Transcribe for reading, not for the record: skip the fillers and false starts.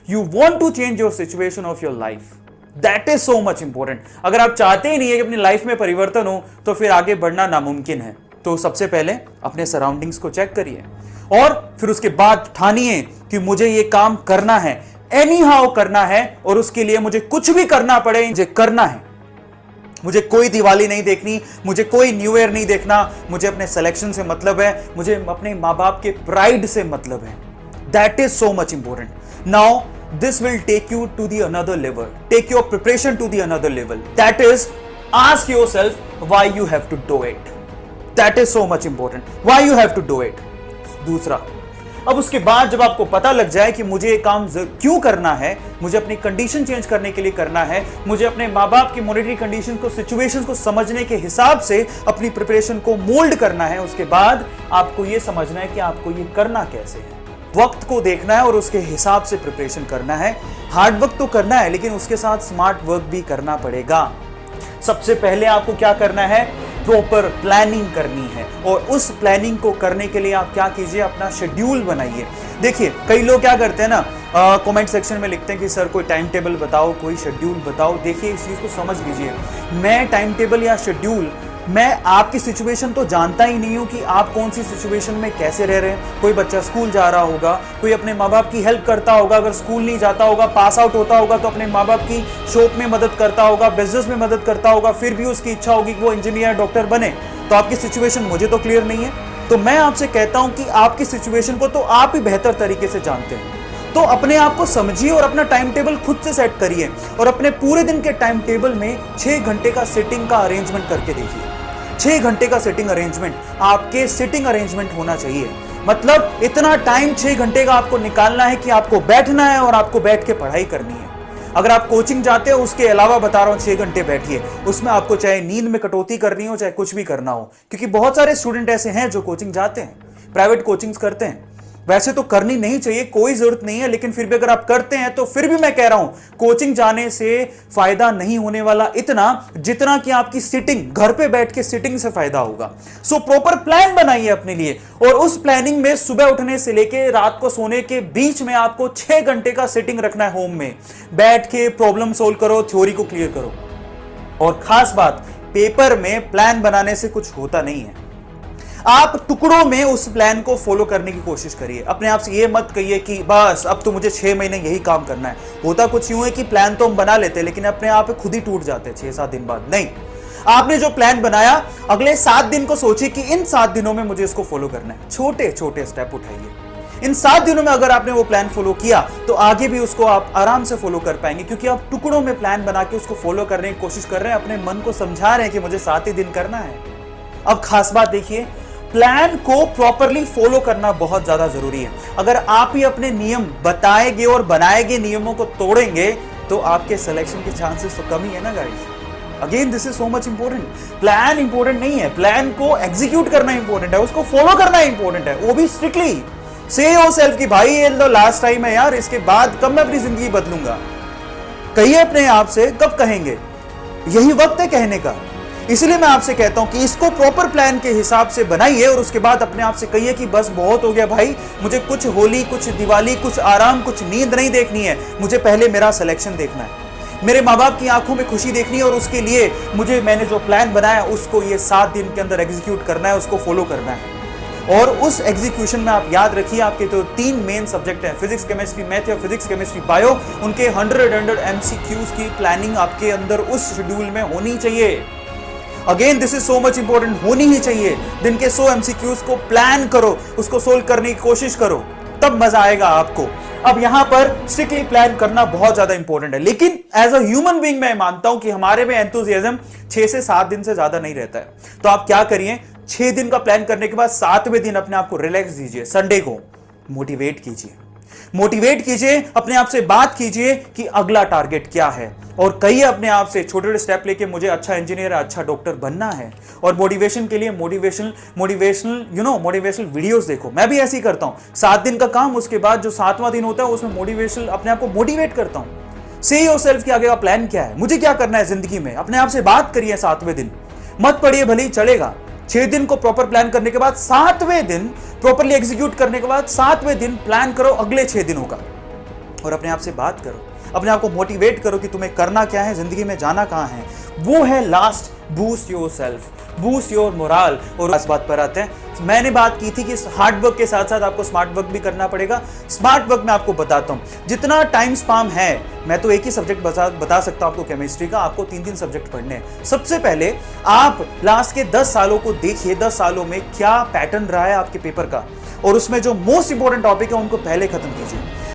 You want to change your situation of your life, that is so much important. अगर आप चाहते ही नहीं है कि अपनी लाइफ में परिवर्तन हो तो फिर आगे बढ़ना नामुमकिन है। तो सबसे पहले अपने सराउंडिंग्स को चेक करिए और फिर उसके बाद ठानिए कि मुझे ये काम करना है, एनी हाउ करना है, और उसके लिए मुझे कुछ भी करना पड़े मुझे करना है। मुझे कोई दिवाली नहीं देखनी, मुझे कोई न्यू ईयर नहीं देखना, मुझे अपने सिलेक्शन से मतलब है, मुझे अपने माँ बाप के प्राइड से मतलब है। That is so much important. Now this will take you to the another level, take your preparation to the another level. That is, ask yourself why you have to do it. That is so much important. Why you have to do it. दूसरा, अब उसके बाद जब आपको पता लग जाए कि मुझे ये काम क्यों करना है, मुझे अपनी कंडीशन चेंज करने के लिए करना है, मुझे अपने माँ बाप की मॉनेटरी कंडीशन को, सिचुएशंस को समझने के हिसाब से अपनी प्रिपरेशन को मोल्ड करना है, उसके बाद आपको ये समझना है कि आपको ये करना कैसे है। वक्त को देखना है और उसके हिसाब से प्रिपरेशन करना है। हार्ड वर्क तो करना है लेकिन उसके साथ स्मार्ट वर्क भी करना पड़ेगा। सबसे पहले आपको क्या करना है, प्रॉपर प्लानिंग करनी है, और उस प्लानिंग को करने के लिए आप क्या कीजिए, अपना शेड्यूल बनाइए। देखिए कई लोग क्या करते हैं ना, कमेंट सेक्शन में लिखते हैं कि सर कोई टाइम टेबल बताओ, कोई शेड्यूल बताओ। देखिए इस चीज को समझ लीजिए, मैं टाइम टेबल या शेड्यूल, मैं आपकी सिचुएशन तो जानता ही नहीं हूं कि आप कौन सी सिचुएशन में कैसे रह रहे हैं। कोई बच्चा स्कूल जा रहा होगा, कोई अपने माँ बाप की हेल्प करता होगा, अगर स्कूल नहीं जाता होगा, पास आउट होता होगा तो अपने माँ बाप की शॉप में मदद करता होगा, बिजनेस में मदद करता होगा, फिर भी उसकी इच्छा होगी कि वो इंजीनियर डॉक्टर बने। तो आपकी सिचुएशन मुझे तो क्लियर नहीं है, तो मैं आपसे कहता हूं कि आपकी सिचुएशन को तो आप ही बेहतर तरीके से जानते हैं। तो अपने आप को समझिए और अपना टाइम टेबल खुद से सेट करिए, और अपने पूरे दिन के टाइम टेबल में 6 घंटे का सिटिंग का अरेंजमेंट करके देखिए। 6 घंटे का सिटिंग अरेंजमेंट आपके सिटिंग अरेंजमेंट होना चाहिए। मतलब इतना टाइम 6 घंटे का आपको निकालना है कि आपको बैठना है और आपको बैठ के पढ़ाई करनी है। अगर आप कोचिंग जाते हो उसके अलावा बता रहा हूं 6 घंटे बैठिए, उसमें आपको चाहे नींद में कटौती करनी हो, चाहे कुछ भी करना हो, क्योंकि बहुत सारे स्टूडेंट ऐसे हैं जो कोचिंग जाते हैं, प्राइवेट कोचिंग्स करते हैं। वैसे तो करनी नहीं चाहिए, कोई जरूरत नहीं है, लेकिन फिर भी अगर आप करते हैं तो फिर भी मैं कह रहा हूं कोचिंग जाने से फायदा नहीं होने वाला इतना जितना कि आपकी सिटिंग, घर पे बैठ के सिटिंग से फायदा होगा। सो प्रॉपर प्लान बनाइए अपने लिए, और उस प्लानिंग में सुबह उठने से लेके रात को सोने के बीच में आपको 6 घंटे का सिटिंग रखना है। होम में बैठ के प्रॉब्लम सोल्व करो, थ्योरी को क्लियर करो। और खास बात, पेपर में प्लान बनाने से कुछ होता नहीं है, आप टुकड़ों में उस प्लान को फॉलो करने की कोशिश करिए। अपने आप से ये मत कहिए कि बस अब तो मुझे 6 महीने यही काम करना है। होता कुछ यूं है कि प्लान तो हम बना लेते हैं लेकिन अपने आप खुद ही टूट जाते हैं 6-7 दिन बाद। नहीं, आपने जो प्लान बनाया अगले 7 दिन को सोचिए कि इन 7 दिनों में मुझे इसको फॉलो करना है। छोटे छोटे स्टेप उठाइए। इन 7 दिनों में अगर आपने वो प्लान फॉलो किया तो आगे भी उसको आप आराम से फॉलो कर पाएंगे, क्योंकि आप टुकड़ों में प्लान बना के उसको फॉलो करने की कोशिश कर रहे हैं, अपने मन को समझा रहे हैं कि मुझे 7 ही दिन करना है। अब खास बात देखिए, प्लान को प्रॉपरली फॉलो करना बहुत ज्यादा जरूरी है। अगर आप ही अपने नियम बताएंगे और बनाएंगे नियमों को तोड़ेंगे तो आपके सिलेक्शन के चांसेस तो कम ही है ना guys. Again this is so much important. Plan important नहीं है, प्लान को एग्जीक्यूट करना इंपॉर्टेंट है, उसको फॉलो करना इंपॉर्टेंट है, वो भी स्ट्रिक्टली। से योरसेल्फ कि भाई ये लो लास्ट टाइम है यार, इसके बाद कब मैं अपनी जिंदगी बदलूंगा। कहिए अपने आप से, कब कहेंगे, यही वक्त है कहने का। इसलिए मैं आपसे कहता हूं कि इसको प्रॉपर प्लान के हिसाब से बनाइए और उसके बाद अपने आप से कहिए कि बस बहुत हो गया भाई, मुझे कुछ होली, कुछ दिवाली, कुछ आराम, कुछ नींद नहीं देखनी है, मुझे पहले मेरा सिलेक्शन देखना है, मेरे माँ बाप की आंखों में खुशी देखनी है, और उसके लिए मुझे मैंने जो प्लान बनाया उसको ये 7 दिन के अंदर एग्जीक्यूट करना है, उसको फॉलो करना है। और उस एग्जीक्यूशन में आप याद रखिए आपके तो 3 मेन सब्जेक्ट हैं, फिजिक्स केमिस्ट्री मैथ या फिजिक्स केमिस्ट्री बायो, उनके 100 MCQs की प्लानिंग आपके अंदर उस शेड्यूल में होनी चाहिए। Again this is so much important, होनी ही चाहिए। दिन के 100 MCQs को प्लान करो, उसको सोल्व करने की कोशिश करो, तब मजा आएगा आपको। अब यहां पर स्ट्रिक्टली प्लान करना बहुत ज्यादा इंपॉर्टेंट है, लेकिन एज अ ह्यूमन बीइंग मैं मानता हूं कि हमारे में एंथुसियाज्म 6 से 7 दिन से ज्यादा नहीं रहता है। तो आप क्या करिए, 6 दिन का प्लान करने के बाद 7वें दिन अपने आप को रिलैक्स दीजिए, संडे को मोटिवेट कीजिए, अपने आप से बात कीजिए कि अगला टारगेट क्या है, और कहिए अपने आप से छोटे छोटे स्टेप लेके मुझे अच्छा इंजीनियर, अच्छा डॉक्टर बनना है। और मोटिवेशन के लिए मोटिवेशनल वीडियोस देखो। मैं भी ऐसे ही करता हूं, 7 दिन का काम, उसके बाद जो 7वां दिन होता है उसमें मोटिवेशनल अपने आप को मोटिवेट करता हूं। से योरसेल्फ कि आगे का प्लान क्या है, मुझे क्या करना है जिंदगी में, अपने आप से बात करिए। 7वें दिन मत पढ़िए, भले ही चलेगा। 6 दिन को प्रॉपर प्लान करने के बाद 7वें दिन प्रॉपरली एग्जीक्यूट करने के बाद 7वें दिन प्लान करो अगले 6 दिनों का। और अपने आप से बात करो, अपने आप को मोटिवेट करो कि तुम्हें करना क्या है, जिंदगी में जाना कहाँ है। वो है last, boost your self, boost your moral. और इस बात पर आते हैं, मैंने बात की थी कि हार्ड वर्क के साथ साथ आपको स्मार्ट वर्क भी करना पड़ेगा। स्मार्ट वर्क में आपको बताता हूं, जितना टाइम स्पाम है, मैं तो एक ही सब्जेक्ट बता सकता हूं आपको केमिस्ट्री का, आपको 3-3 सब्जेक्ट पढ़ने हैं। सबसे पहले आप लास्ट के 10 सालों को देखिए, 10 सालों में क्या पैटर्न रहा है आपके पेपर का, और उसमें जो मोस्ट इंपॉर्टेंट टॉपिक है उनको पहले खत्म कीजिए।